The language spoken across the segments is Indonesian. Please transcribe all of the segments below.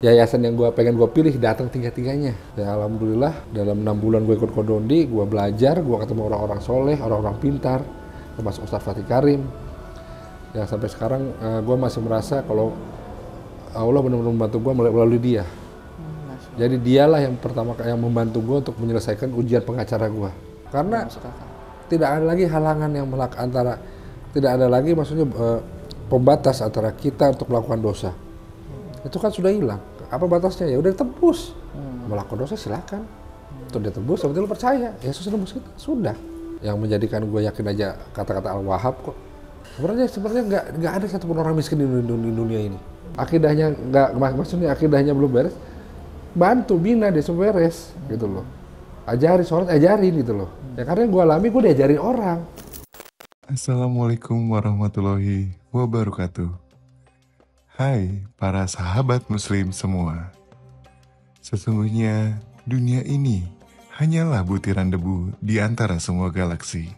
Yayasan yang pengen gue pilih datang tiga-tiganya. Ya alhamdulillah dalam 6 bulan gue ikut Kodondi, gue belajar, gue ketemu orang-orang soleh, orang-orang pintar, termasuk Ustadz Fatih Karim. Ya sampai sekarang gue masih merasa kalau Allah benar-benar membantu gue melalui dia. Jadi dialah yang pertama yang membantu gue untuk menyelesaikan ujian pengacara gue. Karena tidak ada lagi halangan yang antara, tidak ada lagi maksudnya pembatas antara kita untuk melakukan dosa. Itu kan sudah hilang. Apa batasnya? Ya udah ditebus. Melakukan dosa silakan. Untuk ditebus, yang penting lu percaya. Yesus nembus kita. Sudah. Yang menjadikan gue yakin aja kata-kata Al-Wahhab kok. Sebenarnya nggak ada satupun orang miskin di dunia ini. Akidahnya maksudnya akidahnya belum beres. Bantu bina dia supaya beres gitu loh. Ajari sholat, ajarin gitu loh. Ya karena gue alami, gue diajarin orang. Assalamualaikum warahmatullahi wabarakatuh. Hai para sahabat muslim semua. Sesungguhnya dunia ini hanyalah butiran debu di antara semua galaksi.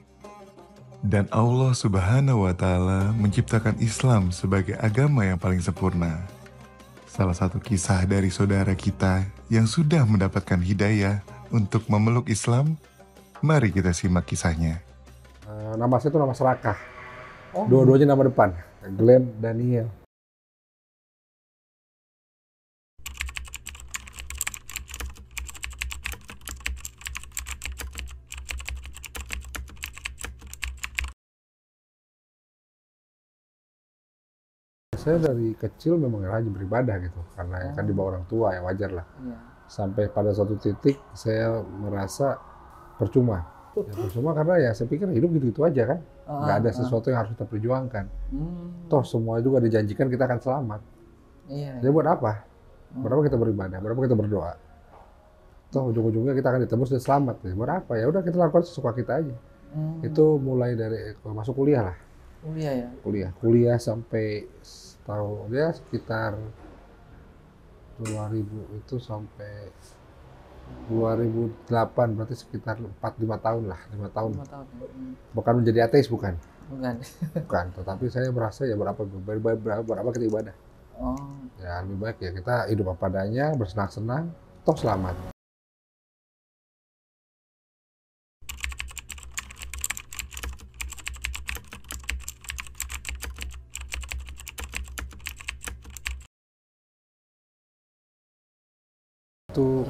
Dan Allah Subhanahu wa Ta'ala menciptakan Islam sebagai agama yang paling sempurna. Salah satu kisah dari saudara kita yang sudah mendapatkan hidayah untuk memeluk Islam, mari kita simak kisahnya. Nama saya itu nama serakah. Dua-duanya nama depan, Glenn Daniel. Saya dari kecil memang rajin beribadah gitu, karena kan di bawah orang tua ya wajar lah. Sampai pada suatu titik saya merasa percuma. Ya, percuma karena ya saya pikir hidup gitu-gitu aja kan. Nggak ada sesuatu yang harus kita perjuangkan. Toh semua juga dijanjikan kita akan selamat. Jadi buat apa? Buat apa kita beribadah? Buat apa kita berdoa? Toh ujung-ujungnya kita akan ditebus dan selamat. Ya, buat apa? Ya udah kita lakukan sesuka kita aja. Itu mulai dari masuk kuliah lah. Kuliah sampai tahun ya sekitar 2000 itu sampai 2008, berarti sekitar 4-5 tahun lah, 5 tahun. Bukan menjadi ateis, bukan, tetapi saya merasa ya berapa kita ibadah. Ya lebih baik ya kita hidup apa adanya, bersenang-senang, toh selamat.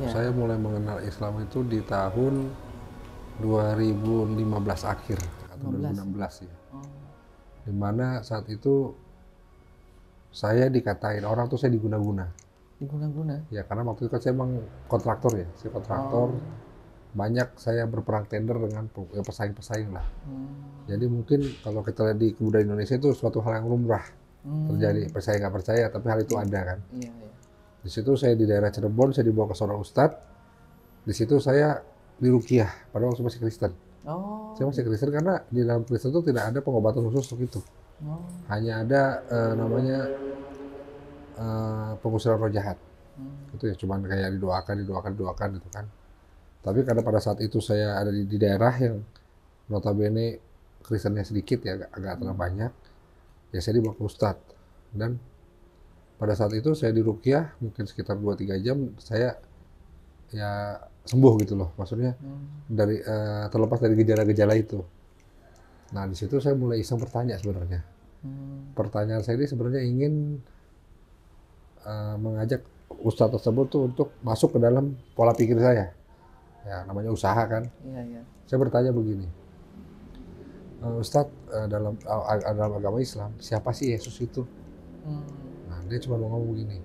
Saya mulai mengenal Islam itu di tahun 2015 akhir atau 2016 ya. Dimana saat itu saya dikatain orang tuh saya diguna-guna. Ya karena waktu itu kan saya emang kontraktor ya, saya kontraktor. Banyak saya berperang tender dengan pesaing-pesaing lah. Jadi mungkin kalau kita lihat di kebudayaan Indonesia itu suatu hal yang lumrah terjadi, percaya nggak percaya, tapi hal itu ada kan. Di situ saya di daerah Cirebon, saya dibawa ke seorang ustadz. Di situ saya diruqyah, padahal saya masih Kristen. Saya masih Kristen karena di dalam Kristen itu tidak ada pengobatan khusus untuk itu. Hanya ada namanya pengusiran roh jahat. Itu ya cuman kayak didoakan gitu kan. Tapi karena pada saat itu saya ada di daerah yang notabene Kristennya sedikit ya, agak terlalu banyak, ya saya dibawa ke ustadz. Dan pada saat itu saya diruqyah mungkin sekitar 2-3 jam saya ya sembuh gitu loh, maksudnya dari terlepas dari gejala-gejala itu. Nah di situ saya mulai iseng bertanya sebenarnya. Pertanyaan saya ini sebenarnya ingin mengajak ustadz tersebut tuh untuk masuk ke dalam pola pikir saya. Ya namanya usaha kan. Saya bertanya begini, Ustadz, dalam agama Islam siapa sih Yesus itu? Nah dia cuma mau ngomong begini,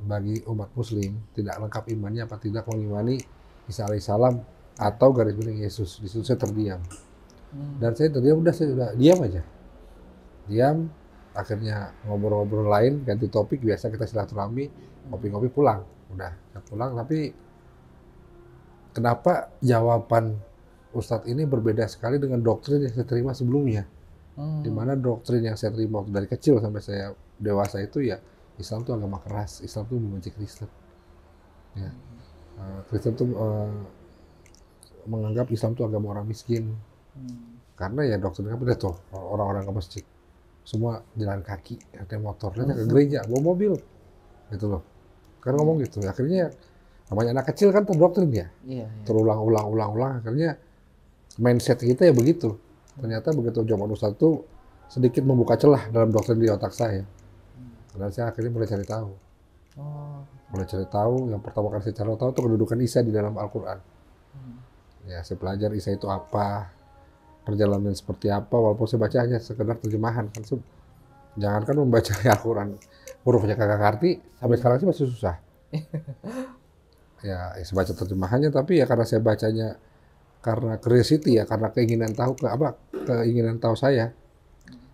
bagi umat muslim tidak lengkap imannya apa tidak mengimani Isa alaihissalam atau garis miring Yesus. Di situ saya terdiam. Dan saya terdiam, saya udah diam aja. Akhirnya ngobrol-ngobrol lain, ganti topik, biasa kita silaturahmi, ngopi-ngopi, pulang. Udah, saya pulang, tapi kenapa jawaban Ustadz ini berbeda sekali dengan doktrin yang saya terima sebelumnya. Di mana doktrin yang saya terima dari kecil sampai saya dewasa itu ya Islam itu agama keras, Islam itu membenci Kristen. Ya. Kristen itu menganggap Islam itu agama orang miskin. Karena ya doktrinnya beda tuh, orang-orang ke masjid semua jalan kaki, ada motor, lihat ke gereja, bawa mobil. gitu loh. Kan ngomong gitu. Akhirnya namanya anak kecil kan terdoktrin ya. Iya. Terulang-ulang. Akhirnya mindset kita ya begitu. Ternyata begitu jawaban Ustadz itu sedikit membuka celah dalam doktrin di otak saya. Dan saya akhirnya mulai cari tahu. Mulai cari tahu, yang pertama kali saya cari tahu itu kedudukan Isa di dalam Al-Quran. Ya, saya pelajari Isa itu apa, perjalanan seperti apa, walaupun saya baca hanya sekedar terjemahan. Kan, jangankan membaca Al-Quran, hurufnya kagak ngerti, sampai sekarang sih masih susah. Ya, saya baca terjemahannya, tapi ya karena saya bacanya karena curiosity ya, karena keinginan tahu saya.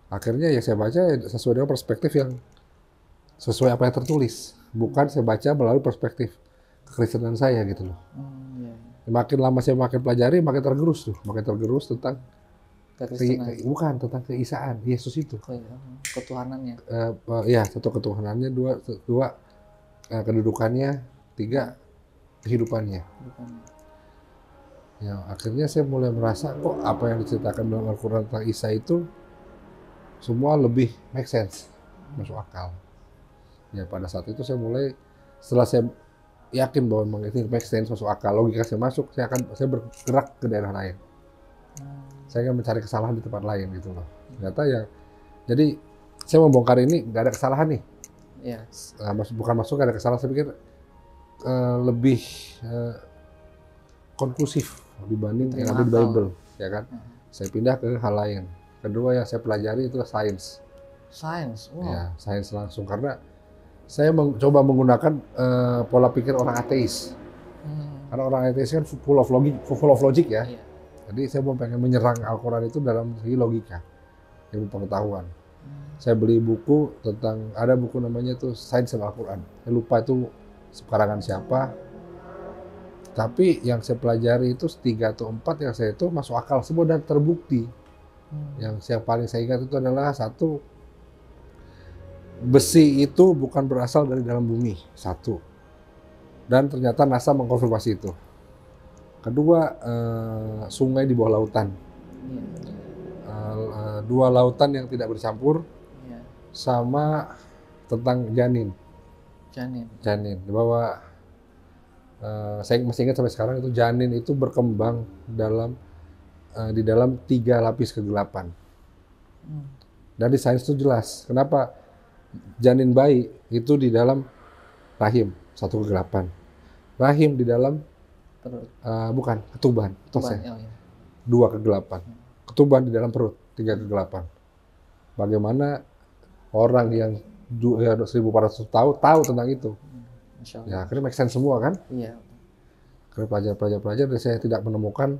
Akhirnya ya saya baca sesuai dengan perspektif yang sesuai apa yang tertulis, bukan saya baca melalui perspektif kekristenan saya gitu loh. Makin lama saya makin pelajari, makin tergerus tentang tentang keisaan Yesus itu. Ketuhanannya. Ya, satu ketuhanannya, dua kedudukannya, tiga kehidupannya. Ya, akhirnya saya mulai merasa kok apa yang diceritakan dalam Al-Quran tentang Isa itu semua lebih make sense, masuk akal. Ya, pada saat itu saya mulai, setelah saya yakin bahwa memang itu make sense, masuk akal, logika saya masuk, saya bergerak ke daerah lain. Saya akan mencari kesalahan di tempat lain gitu loh. Ternyata ya, jadi saya membongkar ini nggak ada kesalahan nih. Iya. Bukan masuk nggak ada kesalahan, saya pikir lebih konklusif dibanding yang ada di Bible, ya kan? Saya pindah ke hal lain. Kedua yang saya pelajari itu sains. Sains, wow. Ya, sains langsung, karena saya mencoba menggunakan pola pikir orang ateis. Karena orang ateis kan full of logic ya. Iya. Jadi saya mau pengen menyerang Al-Quran itu dalam segi logika, ilmu pengetahuan. Saya beli buku tentang, ada buku namanya itu Sains Al-Quran. Saya lupa itu karangan siapa. Tapi yang saya pelajari itu 3 atau 4 yang saya itu masuk akal semua dan terbukti. Yang paling saya ingat itu adalah satu, besi itu bukan berasal dari dalam bumi, satu. Dan ternyata NASA mengkonfirmasi itu. Kedua, sungai di bawah lautan. Dua lautan yang tidak bercampur, sama tentang janin. Bahwa saya masih ingat sampai sekarang itu janin itu berkembang di dalam 3 lapis kegelapan. Dan di sains itu jelas kenapa janin bayi itu di dalam rahim 1 kegelapan, rahim di dalam bukan ketuban, 2 kegelapan, ketuban di dalam perut 3 kegelapan. Bagaimana orang yang 1400 tahun tahu tentang itu? Ya, akhirnya make sense semua kan? Iya. Akhirnya pelajar dan saya tidak menemukan,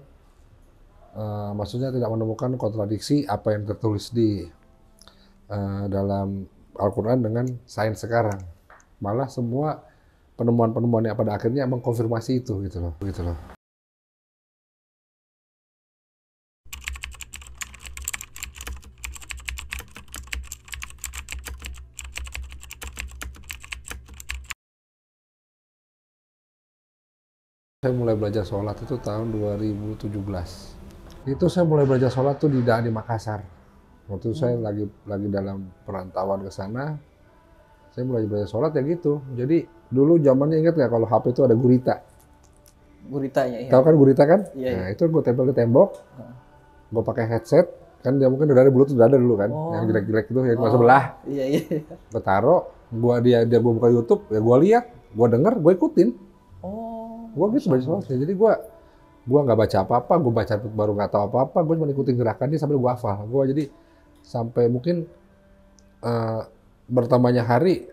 maksudnya tidak menemukan kontradiksi apa yang tertulis di dalam Al-Quran dengan sains sekarang. Malah semua penemuan-penemuan yang pada akhirnya mengkonfirmasi itu gitu loh. Saya mulai belajar sholat itu tahun 2017. Itu saya mulai belajar sholat tuh di Makassar. Waktu saya lagi dalam perantauan ke sana, saya mulai belajar sholat ya gitu. Jadi dulu zamannya ingat nggak kalau HP itu ada gurita? Guritanya ya. Tahu kan gurita kan? Iya, Nah itu gue tempel ke tembok, gue pakai headset, kan dia mungkin udah ada Bluetooth, udah ada dulu kan, yang jelek-jelek itu yang cuma sebelah. Iya. Gue taruh, dia buka YouTube, ya gue lihat, gue denger, gue ikutin. Gue gitu baca sholatnya. Jadi gue nggak baca apa-apa, gue baca baru nggak tahu apa-apa, gue cuma ikutin gerakannya sambil gue hafal. Gue jadi sampai mungkin bertambahnya hari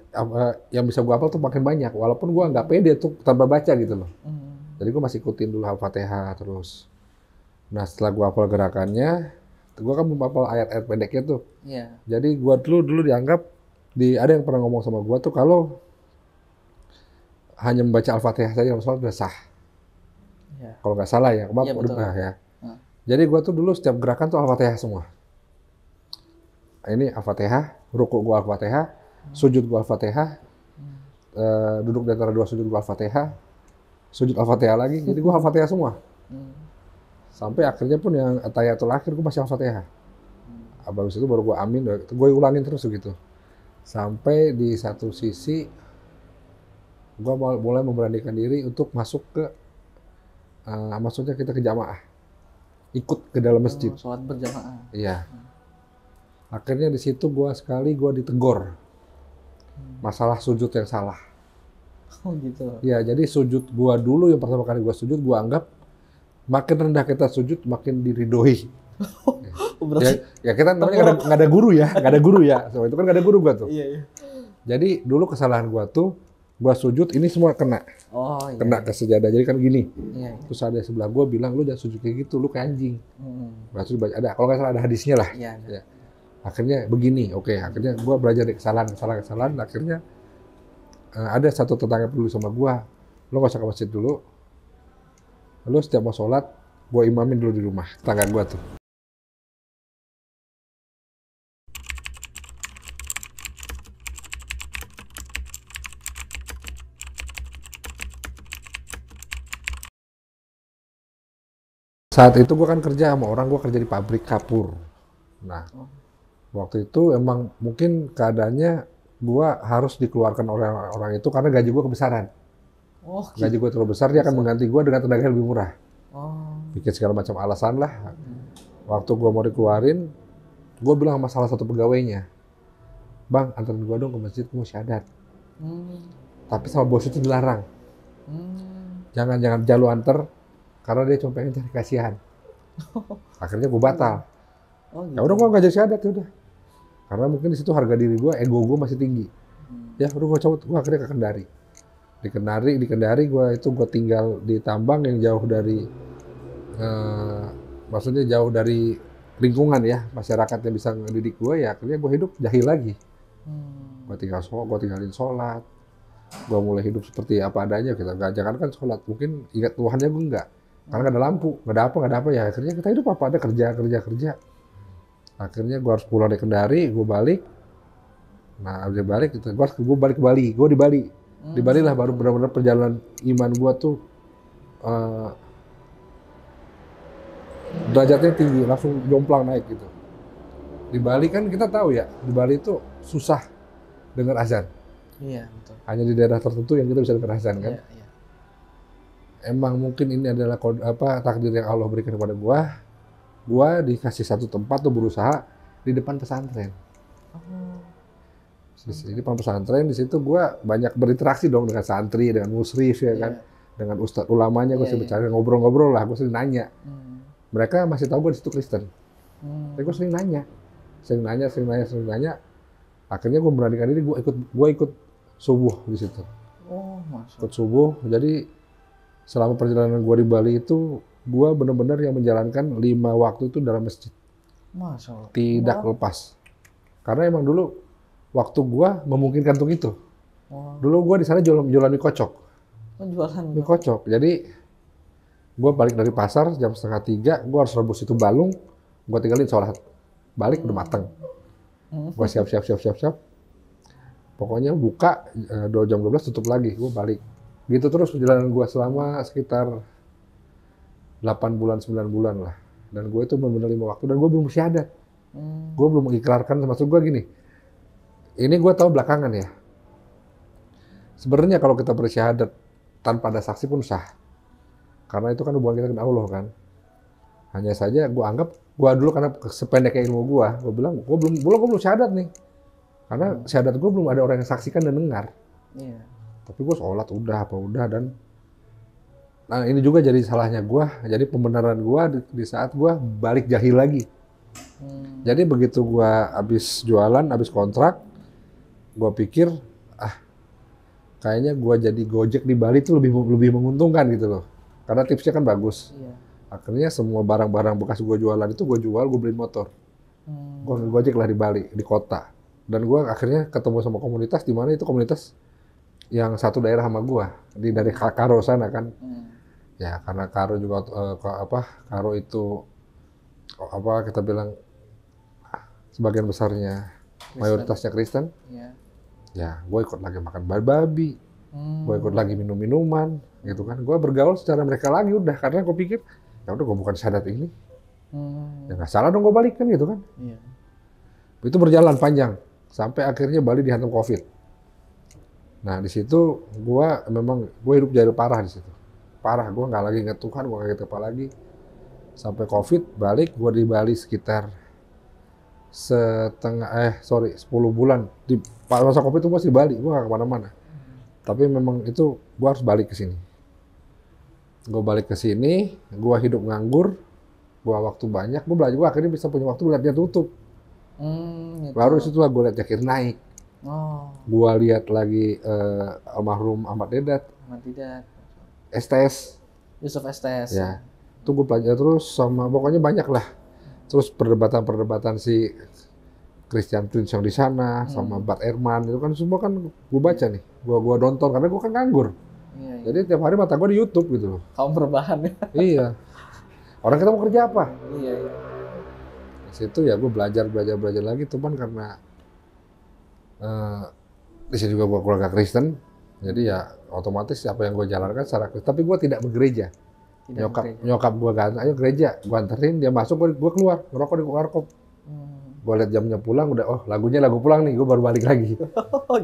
yang bisa gue hafal tuh makin banyak, walaupun gue nggak pede tuh tanpa baca gitu loh. Jadi gue masih ikutin dulu Al-Fatihah terus. Nah setelah gue hafal gerakannya, gue kan menghafal ayat-ayat pendeknya tuh. Iya. Jadi gue dulu dianggap, ada yang pernah ngomong sama gue tuh kalau hanya membaca Al-Fatihah saja dalam sholat udah sah. Ya. Kalau nggak salah ya, maaf, ya. Jadi gue tuh dulu setiap gerakan tuh Al-Fatihah semua. Ini Al-Fatihah, ruku gue Al-Fatihah, sujud gue Al-Fatihah, duduk di antara 2 sujud gue Al-Fatihah, sujud Al-Fatihah lagi, jadi gue Al-Fatihah semua. Sampai akhirnya pun yang tahiyatul akhir gue masih Al-Fatihah. Habis itu baru gue amin, gue ulangin terus gitu. Sampai di satu sisi Gue mulai memberanikan diri untuk masuk ke, maksudnya kita ke jamaah, ikut ke dalam masjid. Sholat berjamaah. Iya. Akhirnya di situ gue ditegur masalah sujud yang salah. Oh gitu. Ya, jadi sujud gue dulu yang pertama kali gue sujud, gue anggap makin rendah kita sujud makin diridhoi. Berarti Ya kita namanya nggak ada guru ya, nggak ada guru ya. So, itu kan nggak ada guru gue tuh. iya. Jadi dulu kesalahan gue tuh, gue sujud ini semua kena Oh iya. ke sejadah. Jadi kan gini. Iya. Terus ada sebelah gue bilang, lu jangan sujud kayak gitu, lu kayak anjing. Berarti ada, kalau nggak salah ada hadisnya lah. Iya. Ya. Akhirnya begini, oke. Akhirnya gue belajar dari kesalahan. Akhirnya ada satu tetangga peduli sama gue, lu nggak usah ke masjid dulu. Lu setiap mau sholat, gue imamin dulu di rumah, tetangga gue tuh. Saat itu gue kan kerja sama orang, gue kerja di pabrik kapur. Nah, waktu itu emang mungkin keadaannya gue harus dikeluarkan orang itu karena gaji gue kebesaran. Oh gitu. Gaji gue terlalu besar, dia akan mengganti gue dengan tenaga yang lebih murah. Oh. Bikin segala macam alasan lah. Waktu gue mau dikeluarin, gue bilang sama salah satu pegawainya, "Bang, anterin gue dong ke masjid, gue mau syahadat." Tapi sama bos itu dilarang. Jangan lu anter, karena dia cuma pengen cari kasihan. Akhirnya gue batal. Oh gitu. Ya udah gue nggak jadi syahadat, ya udah. Karena mungkin di situ harga diri gue, ego gue masih tinggi. Ya udah gue cabut, gue akhirnya ke Kendari. Di Kendari gue tinggal di tambang yang jauh dari, maksudnya jauh dari lingkungan ya, masyarakat yang bisa ngedidik gue, ya akhirnya gue hidup jahil lagi. Gue tinggalin sholat, gue mulai hidup seperti apa adanya. Kita jangan kan sholat, mungkin ingat Tuhannya gue enggak. Karena nggak ada lampu, nggak ada apa, ya akhirnya kita hidup apa ada, kerja. Akhirnya gue harus pulang dari Kendari, gue balik. Nah, udah balik, gue balik ke Bali, gue di Bali. Di Bali lah baru benar-benar perjalanan iman gue tuh derajatnya tinggi, langsung jomplang naik gitu. Di Bali kan kita tahu ya, di Bali itu susah dengar azan. Iya betul. Hanya di daerah tertentu yang kita bisa dengar azan kan. Iya. Emang mungkin ini adalah takdir yang Allah berikan kepada gua. Gua dikasih satu tempat tuh berusaha di depan pesantren. Di depan pesantren, di situ gua banyak berinteraksi dong dengan santri, dengan musrif ya kan, dengan ustadz ulamanya. Gua sering bercanda, ngobrol-ngobrol lah. Gua sering nanya. Mereka masih tahu gua di situ Kristen. Tapi gua sering nanya. Akhirnya gua beranikan diri, gua ikut subuh di situ. Oh, masuk. Ikut subuh. Jadi selama perjalanan gue di Bali itu, gue benar-benar yang menjalankan 5 waktu itu dalam masjid. Masuk. Tidak lepas. Karena emang dulu waktu gue memungkinkan untuk itu. Dulu gue di sana jualan mie kocok. Penjualan Mie kocok. Jadi gue balik dari pasar jam 2:30, gue harus rebus itu balung, gue tinggalin sholat. Balik udah mateng. Gue siap. Pokoknya buka 2 jam 12 tutup lagi, gue balik. Gitu terus perjalanan gue selama sekitar 8 bulan, 9 bulan lah. Dan gue itu benar-benar 5 waktu, dan gue belum syahadat. Gue belum mengikrarkan, maksud gue gini, ini gue tahu belakangan ya. Sebenarnya kalau kita bersyahadat tanpa ada saksi pun sah. Karena itu kan hubungan kita dengan Allah kan. Hanya saja gue anggap, gue dulu karena sependek ilmu gue bilang, gue belum syahadat nih. Karena syahadat gue belum ada orang yang saksikan dan dengar. Iya. Tapi gue sholat udah dan nah ini juga jadi salahnya gue, jadi pembenaran gue di saat gue balik jahil lagi. Jadi begitu gue habis jualan, habis kontrak, gue pikir kayaknya gue jadi Gojek di Bali itu lebih menguntungkan gitu loh, karena tipsnya kan bagus. Iya. Akhirnya semua barang-barang bekas gue jualan itu gue jual, gue beliin motor. Gue Gojek lah di Bali, di kota. Dan gue akhirnya ketemu sama komunitas, di mana itu komunitas yang satu daerah sama gua, dari Karo sana kan. Ya karena Karo juga Karo itu kita bilang sebagian besarnya mayoritasnya Kristen. Ya gua ikut lagi makan babi, gua ikut lagi minum minuman gitu kan. Gua bergaul secara mereka lagi udah, karena gua pikir ya udah gua bukan syahadat ini. Ya nggak salah dong gua balik kan gitu kan. Itu berjalan panjang sampai akhirnya Bali dihantam COVID. Nah di situ gue hidup jahil parah di situ. Parah, gue nggak lagi inget Tuhan, gue nggak inget apa lagi. Sampai COVID balik, gue di Bali sekitar 10 bulan. Di masa COVID itu gue masih di Bali, gue nggak kemana-mana. Tapi memang itu gue harus balik ke sini. Gue balik ke sini, gue hidup nganggur, gue waktu banyak, gue belajar, gue akhirnya bisa punya waktu lihat dia tutup. Gitu. Baru situlah gue lihat Zakir naik. Oh, Gue lihat lagi almarhum Ahmad Dedat, tidak. STS. Yusuf STS. Ya, itu gue pelajari terus sama pokoknya banyak lah. Terus perdebatan-perdebatan si Christian Prince yang di sana sama Bart Ehrman itu kan semua kan gue baca nih, gue nonton karena gue kan nganggur. Iya. Jadi tiap hari mata gue di YouTube gitu loh. Kaum berbahan ya. Iya. Orang kita mau kerja apa? Iya. Di situ ya gue belajar lagi teman karena di sini juga gue keluarga Kristen. Jadi ya otomatis apa yang gue jalankan secara Kristen. Tapi gue tidak bergereja. Nyokap gue kan, ayo gereja, gue anterin, dia masuk, gue keluar, ngerokok di warkop. Gue liat jamnya pulang, udah, oh lagunya lagu pulang nih, gue baru balik lagi.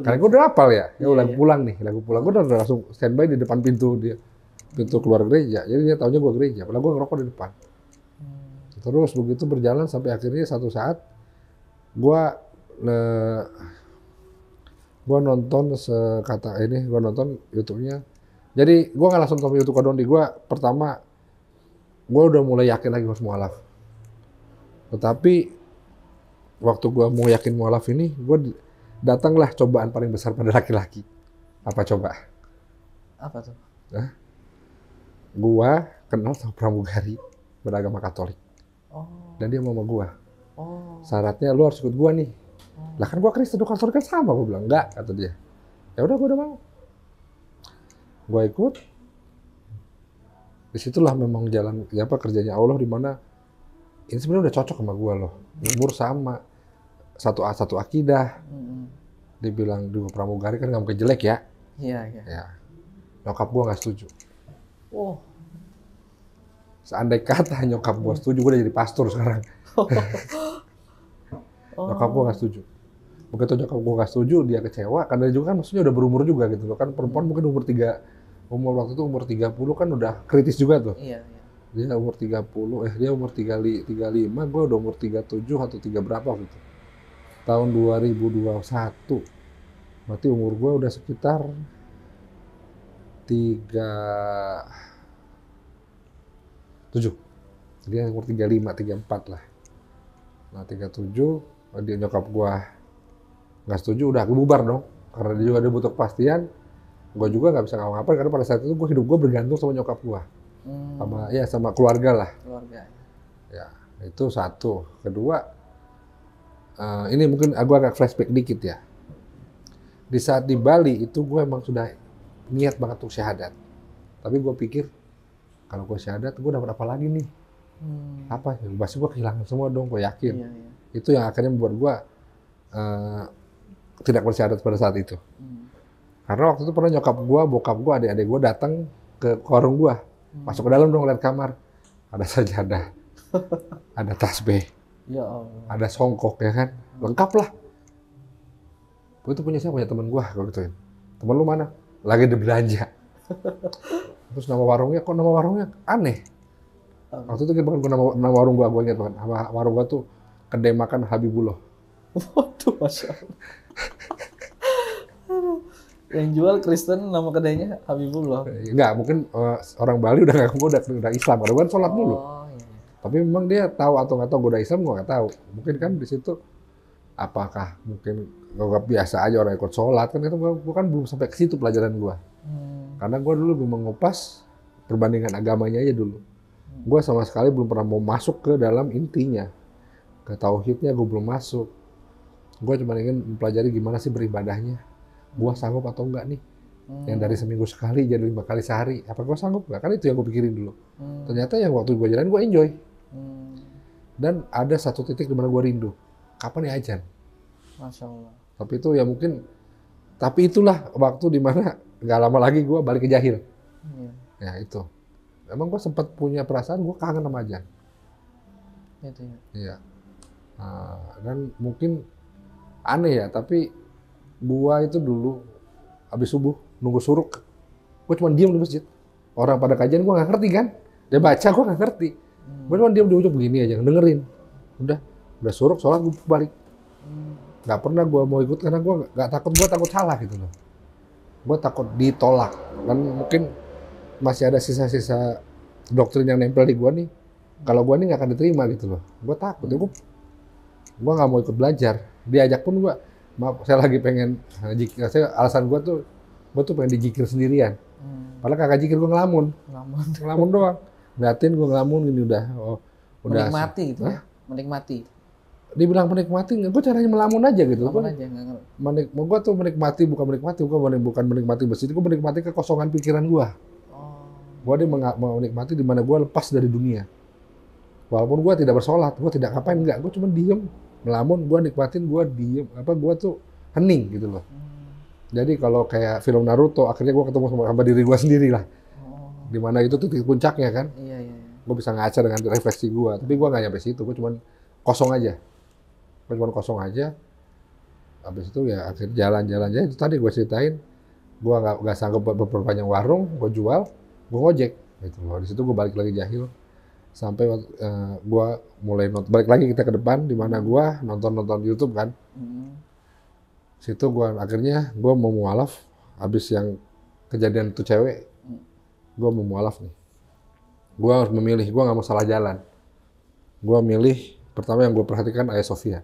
Karena gue udah hafal ya, lagu pulang nih, lagu pulang. Gue udah langsung standby di depan pintu keluar gereja. Jadi dia taunya gue gereja, padahal gue ngerokok di depan. Terus begitu berjalan sampai akhirnya satu saat, gue nonton gue nonton YouTube-nya. Jadi gue nggak langsung nonton YouTube Kodondi. Gue pertama, gue udah mulai yakin lagi harus mualaf. Tetapi waktu gue mau yakin mualaf ini, datanglah cobaan paling besar pada laki-laki. Apa coba? Apa tuh? Gue kenal sama pramugari beragama Katolik. Oh. Dan dia mau sama gue. Oh. Syaratnya lu harus ikut gue nih. Lah kan gue Kristen, Katolik kan sama. Gue bilang enggak, kata dia. Ya udah, gue udah mau. Gue ikut. Disitulah memang jalan kerjanya Allah di mana ini sebenarnya udah cocok sama gue loh. Umur sama, satu akidah. Dibilang dua pramugari kan nggak mungkin jelek ya. Iya. Ya. Nyokap gue nggak setuju. Oh. Seandai kata nyokap gue setuju, gue udah jadi pastor sekarang. Nyokap gue nggak setuju. Begitu nyokap gue nggak setuju, dia kecewa. Karena dia juga kan maksudnya udah berumur juga gitu loh. Kan perempuan mungkin waktu itu umur 30 kan udah kritis juga tuh. Iya. Dia umur 30, dia umur 35, gue udah umur 37 atau 3 berapa gitu. Tahun 2021. Berarti umur gue udah sekitar 37. Dia umur 35, 34 lah. Nah 37, dia nyokap gue nggak setuju, udah bubar dong. Karena dia juga butuh kepastian. Gue juga nggak bisa ngapa-ngapain karena pada saat itu hidup gue bergantung sama nyokap gue. Sama keluarga lah. Ya, itu satu. Kedua, ini mungkin gue agak flashback dikit ya. Di saat di Bali itu gue emang sudah niat banget untuk syahadat. Tapi gue pikir, kalau gue syahadat, gue dapat apa lagi nih? Apa? Ya, pasti gue kehilangan semua dong, gue yakin. Iya. Itu yang akhirnya membuat gue tidak bersyahadat pada saat itu. Karena waktu itu pernah nyokap gue, bokap gue, adik-adik gue datang ke warung gue. Masuk ke dalam dong, lihat kamar. Ada sajadah, ada tasbih, Ya Allah. ada songkok, ya kan? Lengkap lah. Gue itu punya siapa? Punya temen gue, gue gituin. Temen lu mana? Lagi di belanja. Terus nama warungnya aneh. Waktu itu bukan nama warung gue ingat banget. Nama warung gue tuh kedai makan Habibullah. Waduh, Masya Allah. Yang jual Kristen, nama kedainya Habibullah. Enggak, mungkin orang Bali udah Islam. Karena gue kan sholat dulu. Iya. Tapi memang dia tahu atau nggak tahu gue udah Islam, gue nggak tahu. Mungkin kan di situ apakah mungkin gue biasa aja orang ikut sholat kan itu gue kan belum sampai ke situ pelajaran gue. Karena gue dulu belum mengupas perbandingan agamanya aja dulu. Gue sama sekali belum pernah mau masuk ke dalam intinya. Ke tauhidnya gue belum masuk. Gue cuma ingin mempelajari gimana sih beribadahnya. Gue sanggup atau enggak nih? Yang dari seminggu sekali jadi 5 kali sehari. Apa gue sanggup enggak? Kan itu yang gue pikirin dulu. Ternyata yang waktu gue jalan gue enjoy. Dan ada satu titik di mana gue rindu. Kapan ya azan? Masya Allah. Tapi itu ya mungkin, tapi itulah waktu di mana nggak lama lagi gue balik ke jahil. Ya itu. Emang gue sempat punya perasaan gue kangen sama azan. Itu ya. Iya. Dan mungkin aneh ya, tapi gua itu dulu habis subuh, nunggu suruk. Gue cuma diem di masjid. Orang pada kajian gue nggak ngerti kan. Dia baca, gue nggak ngerti. Gue cuma diem di ujung begini aja, dengerin. Udah suruk, sholat gue balik. Nggak pernah gue mau ikut karena gue takut salah gitu loh. Gue takut ditolak. Kan mungkin masih ada sisa-sisa doktrin yang nempel di gue nih. Kalau gue nih nggak akan diterima gitu loh. Gue takut, gue nggak mau ikut belajar. Diajak pun gue, maaf, saya lagi pengen, alasan gue tuh pengen dijikir sendirian. Padahal kakak jikir gue ngelamun doang. Ngeliatin gue ngelamun gini udah. Menikmati gitu ya? Menikmati. Dibilang menikmati, gue caranya melamun aja gitu. Melamun aja, nggak ngerti. Gue tuh bukan menikmati masjid, gue menikmati kekosongan pikiran gue. Gue mau menikmati di mana gue lepas dari dunia. Walaupun gue tidak bersolat, gue tidak ngapain, enggak. Gue cuma diem, melamun, gue nikmatin, gue diem. Gue tuh hening gitu loh. Jadi kalau kayak film Naruto, akhirnya gue ketemu sama diri gue sendiri lah. Dimana itu titik puncaknya kan. Iya. Gue bisa ngaca dengan refleksi gue. Tapi gue nggak nyampe situ, gue cuma kosong aja. Habis itu ya akhirnya jalan-jalan aja. Itu tadi gue ceritain, gue nggak sanggup berpanjang warung, gue jual, gue ngojek. Gitu loh. Di situ gue balik lagi jahil. Sampai gue mulai balik lagi kita ke depan, di mana gue nonton YouTube kan. Situ akhirnya gue mau mualaf, habis yang kejadian itu cewek, gue mau mualaf nih. Gue harus memilih, gue nggak mau salah jalan. Gue milih, pertama yang gue perhatikan Hagia Sophia.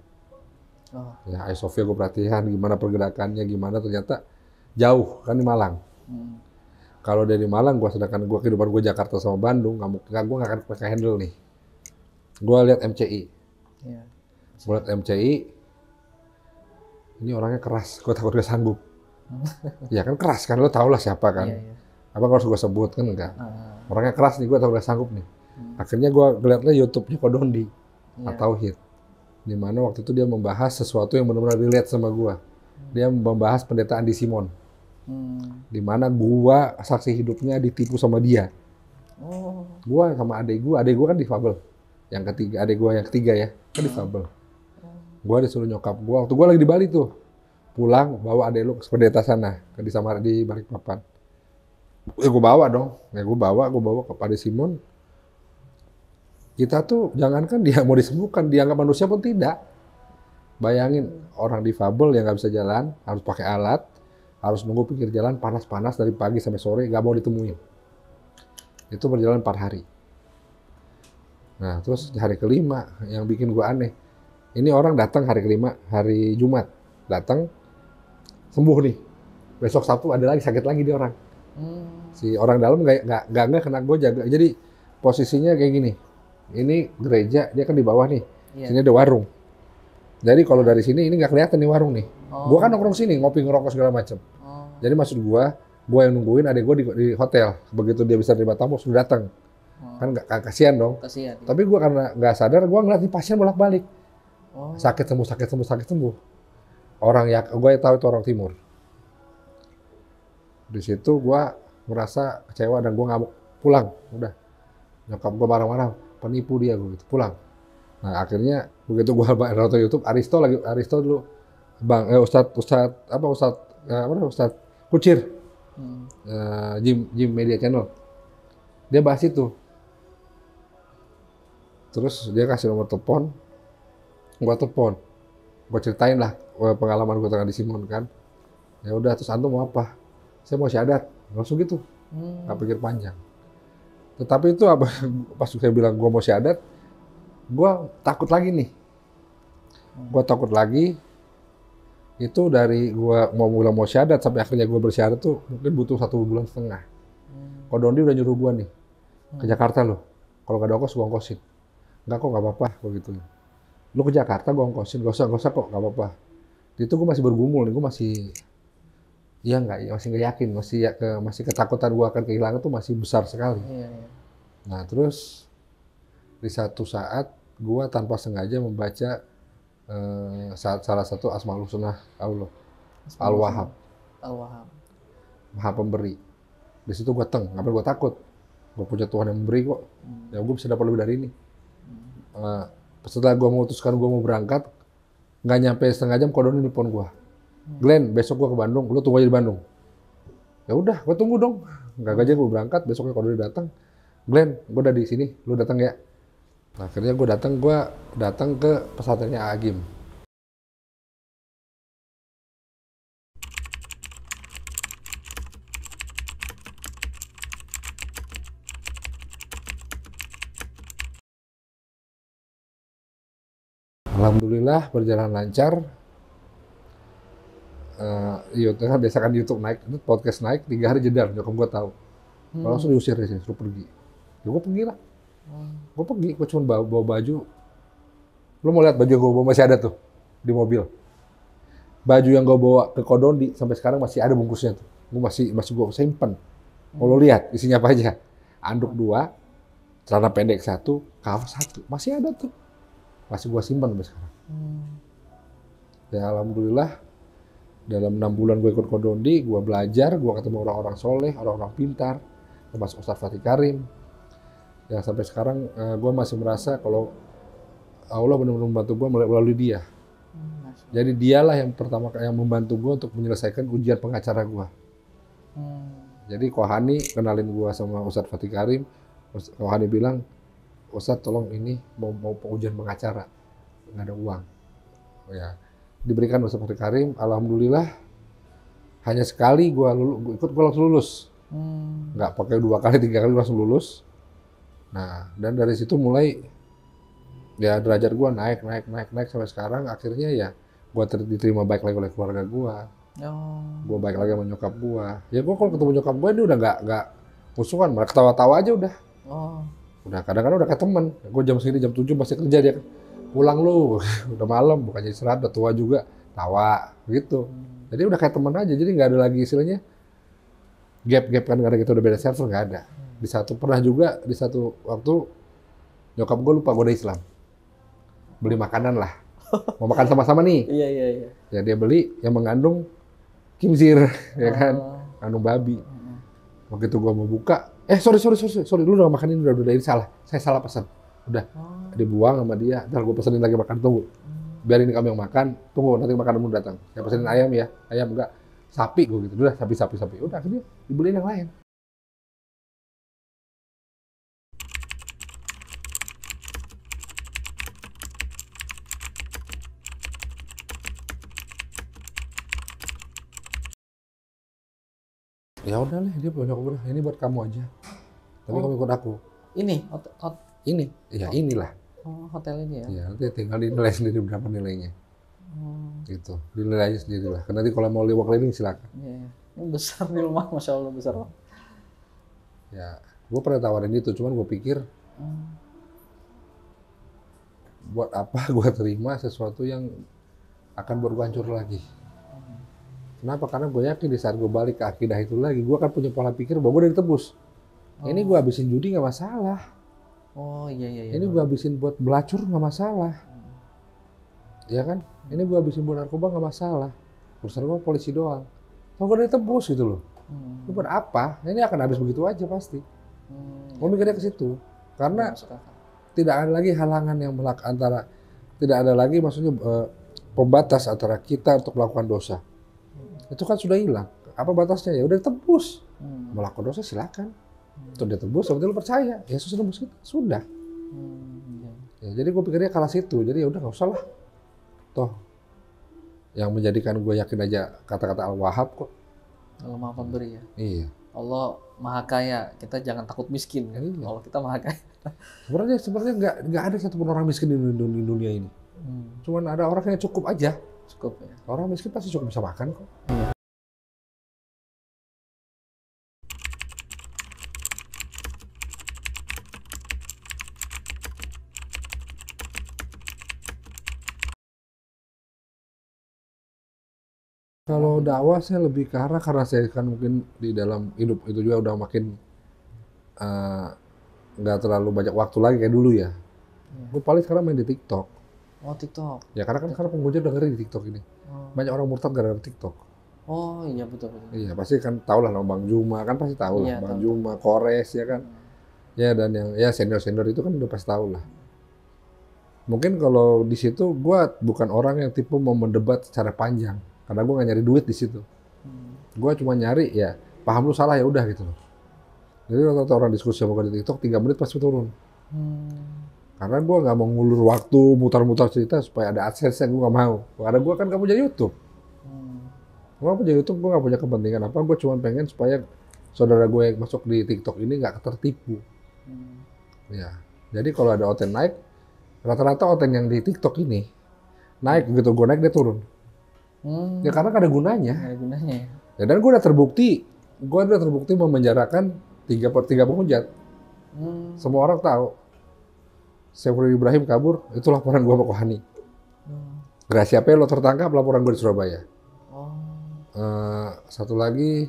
Ya, Hagia Sophia gue perhatikan gimana pergerakannya, gimana ternyata jauh kan di Malang. Kalau dari Malang, sedangkan kehidupan gue Jakarta sama Bandung, gue nggak akan pakai handle nih. Gue lihat MCI. Gue lihat MCI, ini orangnya keras, gue takut gak sanggup. Ya kan keras kan, lo tau lah siapa kan. Apa harus gue sebut kan enggak. Orangnya keras nih, gue takut gak sanggup nih. Akhirnya gue ngeliatnya YouTube-nya Kodondi, atau Hit. Dimana waktu itu dia membahas sesuatu yang benar-benar relate sama gue. Dia membahas pendeta Andi Simon. Dimana gua saksi hidupnya ditipu sama dia. Gua sama adek gua kan difabel. Adek gua yang ketiga ya, kan difabel. Gua disuruh nyokap gua, waktu gua lagi di Bali tuh, pulang bawa adek lu ke pendeta sana, di Balikpapan. Gua bawa dong, gua bawa ke Adi Simon. Kita tuh jangankan dia mau disembuhkan, dianggap manusia pun tidak. Bayangin orang difabel yang nggak bisa jalan, harus pakai alat. Harus nunggu pinggir jalan panas-panas dari pagi sampai sore, nggak mau ditemuin. Itu berjalan 4 hari. Nah, terus hari kelima yang bikin gue aneh. Ini orang datang hari kelima, hari Jumat. Datang, sembuh nih. Besok Sabtu ada lagi, sakit lagi dia orang. Si orang dalam nggak kena gue jaga. Jadi posisinya kayak gini. Ini gereja, dia kan di bawah nih. Sini ada warung. Jadi kalau dari sini ini nggak kelihatan nih warung nih. Gua kan nongkrong sini, ngopi ngerokok segala macam. Jadi maksud gua yang nungguin adek gua di hotel. Begitu dia bisa terima tamu sudah datang. Kan nggak kasihan dong. Kasihan. Tapi gua karena nggak sadar, gua ngeliat nih pasien bolak-balik. Sakit sembuh. Orang ya, gua tahu itu orang timur. Di situ gua merasa kecewa dan gua ngamuk pulang. Udah. Nyokap gua marah-marah, penipu dia gua gitu. Pulang. Nah akhirnya begitu gua nonton YouTube, Aristo dulu, Ustadz Kucir, Jim Media Channel, dia bahas itu. Terus dia kasih nomor telepon, gua ceritain lah pengalaman gua tengah di Simon kan. Ya udah, terus antum mau apa? Saya mau syahadat, langsung gitu, nggak pikir panjang. Tetapi itu apa? Pas saya bilang gua mau syahadat, gue takut lagi nih. Itu dari gue mau syahadat sampai akhirnya gue bersyahadat tuh mungkin butuh 1,5 bulan. Kodondi udah nyuruh gue nih ke Jakarta loh. Kalau nggak ada ongkos gue ongkosin. Nggak kok, nggak apa-apa begitu. Lu ke Jakarta gue ongkosin, nggak usah kok, nggak apa-apa. Itu gue masih bergumul nih, gue masih nggak yakin, masih ketakutan gue akan kehilangan tuh masih besar sekali. Nah terus di satu saat gue tanpa sengaja membaca salah satu Asmaul Husna Allah, Al-Wahhab, Maha Pemberi. Di situ gue ngapain gue takut? Gue punya Tuhan yang memberi kok. Ya gue bisa dapat lebih dari ini. Setelah gue memutuskan gue mau berangkat, nggak nyampe setengah jam Kodoni nelfon gue. Glenn, besok gue ke Bandung, lu tunggu aja di Bandung. Ya udah, gue tunggu dong. Nggak aja gue berangkat, besoknya kalau dia datang, Glenn, gue udah di sini, lu datang ya. Nah, akhirnya gue datang ke pesantrennya Agim. Alhamdulillah berjalan lancar. YouTube kan biasa kan YouTube naik, podcast naik 3 hari jeda, nyokap gue tahu. Langsung diusir dari sini, suruh pergi. Ya gue pergi lah. Gue pergi, gue cuma bawa baju. Lo mau lihat baju yang gue bawa masih ada tuh di mobil. Baju yang gue bawa ke Kodondi sampai sekarang masih ada bungkusnya tuh. Gue masih gue simpen. Mau lo lihat isinya apa aja? Anduk 2, celana pendek 1, kaos 1, masih ada tuh. Masih gue simpan sampai sekarang. Ya alhamdulillah dalam 6 bulan gue ikut Kodondi, gue belajar, gue ketemu orang-orang soleh, orang-orang pintar, termasuk Ustadz Fatih Karim. Yang sampai sekarang gue masih merasa kalau Allah benar-benar membantu gue melalui dia. Jadi dialah yang pertama yang membantu gue untuk menyelesaikan ujian pengacara gue. Jadi Kohani kenalin gue sama Ustadz Fatih Karim. Kohani bilang, Ustadz tolong ini mau ujian pengacara, nggak ada uang. Ya, diberikan Ustadz Fatih Karim. Alhamdulillah hanya sekali gue langsung lulus. Nggak pakai 2 kali 3 kali langsung lulus. Nah, dan dari situ mulai ya derajat gue naik sampai sekarang. Akhirnya ya gue diterima baik lagi oleh keluarga gue. Gue baik lagi sama nyokap gue. Ya gue kalau ketemu nyokap gue ini udah nggak musuhan, malah ketawa-tawa aja udah. Udah kadang-kadang udah kayak temen. Gue jam segini jam 7 masih kerja, dia pulang lu, udah malam, bukannya istirahat, udah tua juga, tawa gitu. Jadi udah kayak temen aja, jadi nggak ada lagi istilahnya gap kan karena kita udah beda server, nggak ada. Di satu waktu nyokap gue lupa gue udah Islam, beli makanan lah, mau makan sama-sama nih. Iya. Ya dia beli yang mengandung kimzir, ya kan, kandung babi. Begitu gue mau buka, sorry, lu udah makan ini, udah ini salah, saya salah pesan. Udah, dibuang sama dia, ntar gue pesenin lagi makan, tunggu. Biar ini kami yang makan, tunggu, nanti makananmu datang. Saya pesenin ayam ya, ayam enggak, sapi gue gitu. Udah, sapi. Udah, akhirnya dibeliin yang lain. Ya udah lah, dia punya aku, ini buat kamu aja. Tapi kamu ikut aku. Ini Ini, ya inilah. hotel ini ya. Ya nanti tinggal dinilai sendiri berapa nilainya. Gitu, dinilai aja sendiri lah. Nanti kalau mau lewat keliling silakan. Iya. Ini besar nih rumah, masya Allah besar. Ya, gue pernah tawarin itu, cuman gue pikir buat apa gue terima sesuatu yang akan buat gue hancur lagi. Kenapa? Karena gue yakin di saat gue balik ke akidah itu lagi, gue akan punya pola pikir bahwa gue udah ditebus. Ini gue habisin judi nggak masalah. Iya. Ini gue habisin buat belacur nggak masalah. Ya kan? Ini gue habisin buat narkoba nggak masalah. Urusan gue polisi doang. Kalau gue udah ditebus gitu loh. Itu buat apa? Ini akan habis begitu aja pasti. Gue mikirnya ke situ. Karena tidak ada lagi halangan yang tidak ada lagi maksudnya pembatas antara kita untuk melakukan dosa. Itu kan sudah hilang. Apa batasnya? Ya udah ditebus. Melakukan dosa silakan. Itu dia tebus, berarti lu percaya. Yesus tebus kita. Sudah. Ya, jadi gue pikirnya kalah situ. Jadi ya udah nggak usah lah. Toh yang menjadikan gue yakin aja kata-kata Al-Wahhab kok. Allah Maha Pemberi ya. Iya. Allah Maha Kaya. Kita jangan takut miskin kan. Iya. Kalau kita Maha Kaya. Sebenarnya nggak ada satupun orang miskin di dunia ini. Cuman ada orang yang cukup aja. Cukup ya. Orang miskin pasti cukup bisa makan kok. Kalau dakwah saya lebih ke arah karena saya kan mungkin di dalam hidup itu juga udah makin nggak terlalu banyak waktu lagi kayak dulu ya. Gue paling sekarang main di TikTok. Oh TikTok. Ya karena kan sekarang pengunjung udah ngeri di TikTok ini. Banyak orang murtad gara-gara TikTok. Oh iya betul. Iya pasti kan tahu lah nama Bang Juma, kan pasti tahu lah. Iya, Bang tahu. Juma, Kores ya kan. Ya dan yang ya senior itu kan udah pasti tahu lah. Mungkin kalau di situ gue bukan orang yang tipe mau mendebat secara panjang. Karena gue nggak nyari duit di situ. Gue cuma nyari ya paham lu salah ya udah gitu loh. Jadi rata-rata orang diskusi sama gue di TikTok 3 menit pasti turun. Karena gue nggak mau ngulur waktu mutar-mutar cerita supaya ada AdSense yang gue nggak mau. Karena gue kan nggak punya YouTube. Gue punya YouTube, gue nggak punya kepentingan apa. Gue cuma pengen supaya saudara gue yang masuk di TikTok ini nggak tertipu. Ya, jadi kalau ada Oten naik, rata-rata Oten yang di TikTok ini naik begitu gue naik dia turun. Ya karena ada gunanya. Ada gunanya ya. Ya, dan gue udah terbukti memenjarakan 3 penghujat. Semua orang tahu. Saiful Ibrahim kabur, itu laporan gue sama Kohani. Gracia Pelo tertangkap, laporan gue di Surabaya. Satu lagi,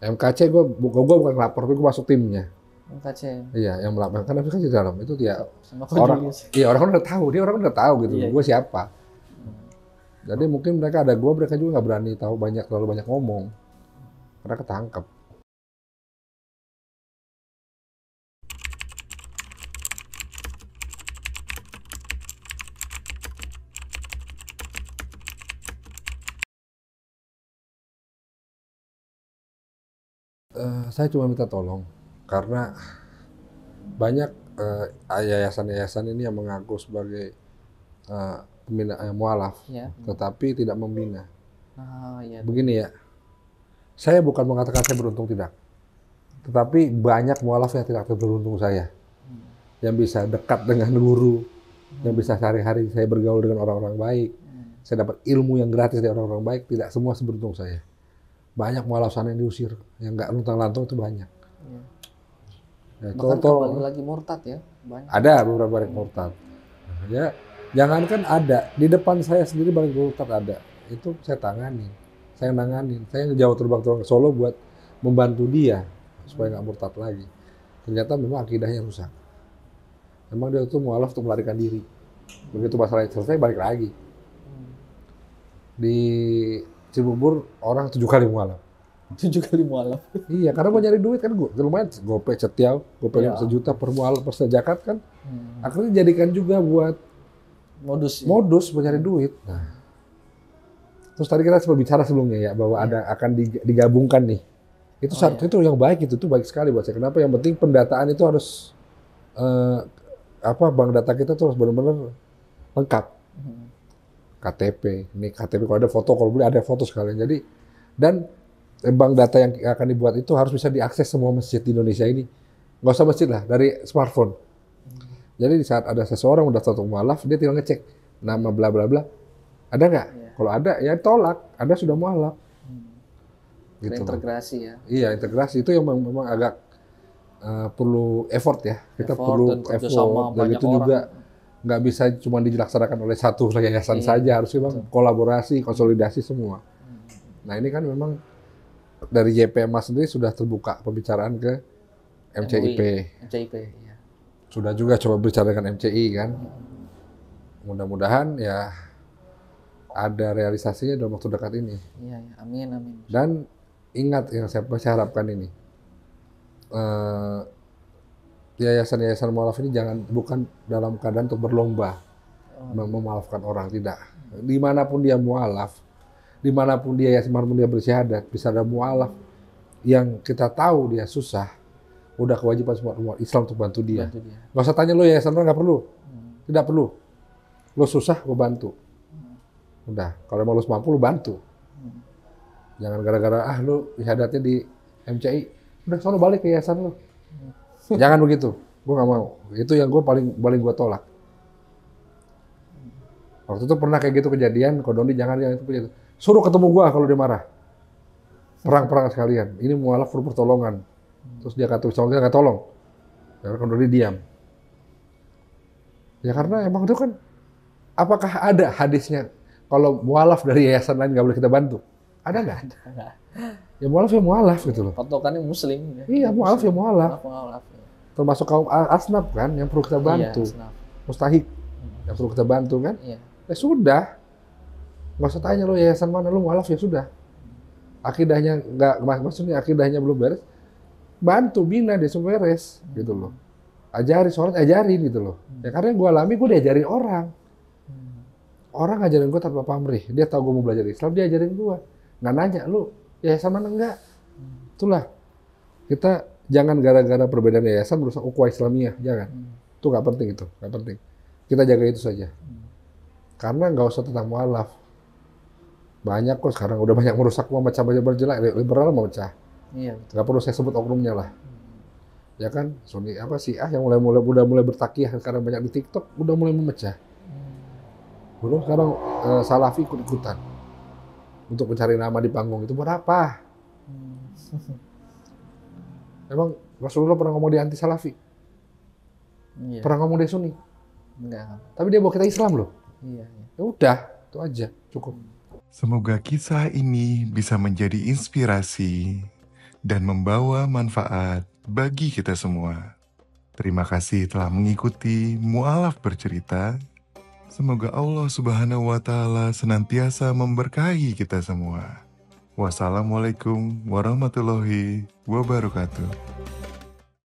MKC gue bukan lapor, tapi gue masuk timnya. MKC. Iya, yang melaporkan kan MKC di dalam itu dia Sama orang. Iya, orang udah tahu, orang udah tahu gitu. Iya, Gue siapa. Jadi mungkin mereka mereka juga nggak berani tahu terlalu banyak ngomong, karena ketangkep. Saya cuma minta tolong karena banyak yayasan-yayasan ini yang mengaku sebagai pembina mualaf, Ya. tetapi tidak membina. Iya. Begini ya, saya bukan mengatakan saya beruntung tidak, tetapi banyak mualaf yang tidak beruntung saya, yang bisa dekat dengan guru, yang bisa sehari-hari saya bergaul dengan orang-orang baik, saya dapat ilmu yang gratis dari orang-orang baik. Tidak semua seberuntung saya. Banyak mualaf sana yang diusir, yang nggak luntang-lantung itu banyak. Ya, Bahkan kembali lagi murtad ya, banyak. ada beberapa yang murtad. Ya, jangankan ada, di depan saya sendiri balik murtad ada. Itu saya tanganin, saya nanganin. Saya jauh terbang ke Solo buat membantu dia supaya nggak murtad lagi. Ternyata memang akidahnya rusak. Memang dia itu mualaf untuk melarikan diri. Begitu masalahnya selesai balik lagi. Di Cibubur orang 7 kali mualaf. 7 kali mualaf. Iya, karena mau nyari duit kan gue lumayan gope setiap, gope Ya. 1 juta per mualaf per sejakat kan. Akhirnya jadikan juga buat modus mencari duit. Nah, terus tadi kita sempat bicara sebelumnya ya bahwa akan digabungkan nih. Itu itu yang baik, itu baik sekali buat saya. Kenapa? Yang penting pendataan itu harus bank data kita tuh harus benar-benar lengkap. KTP, ini KTP kalau ada foto, kalau boleh ada foto sekalian. Jadi dan bank data yang akan dibuat itu harus bisa diakses semua masjid di Indonesia ini. Nggak usah masjid lah, dari smartphone. Jadi di saat ada seseorang udah tahu mualaf, dia tinggal ngecek nama bla bla bla. Ada nggak? Kalau ada ya tolak. Ada sudah mualaf. Gitu. Integrasi ya. Iya, integrasi itu yang memang agak perlu effort ya. Kita perlu effort. Dan itu juga nggak bisa cuma dilaksanakan oleh satu yayasan saja, harus memang kolaborasi, konsolidasi semua. Nah ini kan memang dari YPMA sendiri sudah terbuka pembicaraan ke MCIP. Ya. Sudah juga coba bicara dengan MCI kan. Mudah-mudahan ya ada realisasinya dalam waktu dekat ini. Iya, amin. Dan ingat yang saya harapkan ini. Yayasan-yayasan mualaf ini bukan dalam keadaan untuk berlomba memaafkan orang, tidak. Dimanapun dia mualaf, dimanapun dia bersyahadat, bisa ada mualaf yang kita tahu dia susah, udah kewajiban semua umat Islam untuk bantu dia. Nggak usah tanya lo yayasan nggak perlu, tidak perlu. Lo susah, gue bantu. Udah, kalau mau lo mampu lo bantu. Jangan gara-gara lo syahadatnya di MCI, udah selalu balik ke yayasan lo. Jangan begitu, gue nggak mau. Itu yang gue paling gue tolak. Waktu itu pernah kayak gitu kejadian, Kodoni jangan itu begitu. Suruh ketemu gue kalau dia marah. Perang sekalian. Ini mualaf perlu pertolongan. Terus dia kata, soalnya nggak tolong. Karena Kodoni diam. Ya karena emang itu kan, apakah ada hadisnya kalau mualaf dari yayasan lain nggak boleh kita bantu? Ada nggak? Ya mualaf gitu loh. Patokannya muslim. Ya. Iya, mualaf ya mualaf. Mualaf. Termasuk kaum asnaf kan yang perlu kita bantu. Iya, mustahik yang perlu kita bantu kan. Iya. Ya sudah, nggak usah tanya lo yayasan mana lo mualaf, ya sudah. Akidahnya maksudnya akidahnya belum beres, bantu bina dia supaya beres gitu loh. Ajari sholat, ajarin gitu loh. Ya karena yang gue alami, gue diajarin orang. Orang ngajarin gue tanpa pamrih. Dia tahu gue mau belajar Islam, dia ajarin gue. Nggak nanya, lu Yayasan mana enggak? Itulah. Kita jangan gara-gara perbedaan yayasan merusak ukhuwah Islamiyah, jangan. Itu nggak penting itu, nggak penting. Kita jaga itu saja. Karena nggak usah tentang mualaf. Banyak kok sekarang udah banyak merusak, mau memecah-becah jelek, liberal mau pecah. Iya betul. Nggak perlu saya sebut oknumnya lah. Ya kan, Sunni apa Syiah yang udah mulai bertakiyah sekarang banyak di TikTok, udah mulai memecah. Belum sekarang Salafi ikut-ikutan untuk mencari nama di panggung itu buat apa? Emang Rasulullah pernah ngomong dia anti Salafi? Iya. Pernah ngomong dia Sunni? Enggak. Tapi dia bawa kita Islam loh. Iya. Ya udah, itu aja, cukup. Semoga kisah ini bisa menjadi inspirasi dan membawa manfaat bagi kita semua. Terima kasih telah mengikuti Mu'alaf Bercerita. Semoga Allah Subhanahu wa Ta'ala senantiasa memberkahi kita semua. Wassalamualaikum warahmatullahi wabarakatuh.